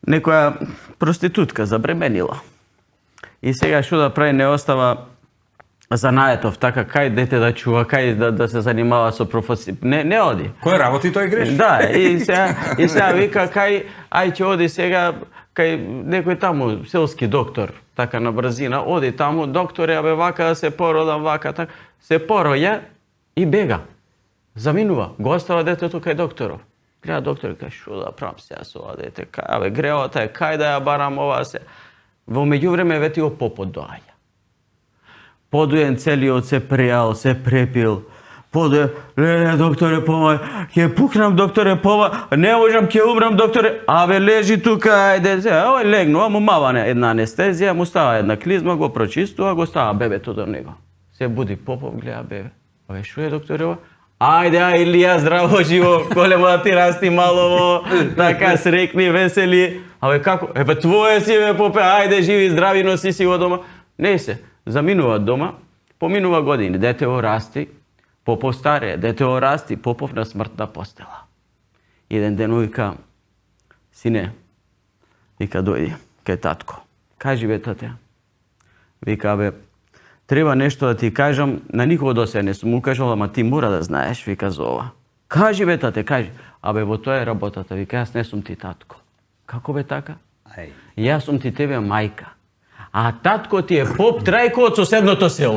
nekoja prostitutka zabremenila. I сега што да прави, не остава занаетов, така кај дете да чува, кај да се занимава со професија. Не оди. Кој работи, тој греши. Да, и сега вика кај, ќе оди сега кај некој таму селски доктор, така на брзина, оди таму, докторе, абе вака да се породам, вака, така, се пороја и бега. Заминува, го остава детето кај докторов. Гледа доктор, кај што да правам сега со ова дете, кај, греота е, кај да ја барам ова се. Во меѓувреме ветио попот доаѓа. Подуен целиот се прејал, се препил. Подуе, леле, докторе, помај, ќе пукнам, докторе, помај, не можам, ќе умрам, докторе, абе, лежи тука, ајде, овој легнува, му мава една анестезија, му става една клизма, го прочистува, го става бебето до него. Се буди Попов, гледа бебе. Абе, шо е, докторе, ова? Ајде, Илија, здраво, живо, големо да ти расти малово, така срекни, весели. Абе, како? Ебе, твое си, бе, Попе, ајде, живи, здрави, носи си го дома. Не се, заминува дома, поминува години, детево расти, Попов старее, детево расти, Попов на смртна постела. Еден ден вика, сине, вика, дојди, кај татко. Кажи, бе, тате. Вика, бе, треба нешто да ти кажам, на никого до сега не сум му кажал, ама ти мора да знаеш, вика, за ова. Кажи, бе, тате, кажи. Абе, во тоа е работата, вика, јас не сум ти татко. Како бе така? Јас сум ти тебе мајка. А татко ти е поп Трајко од соседното село.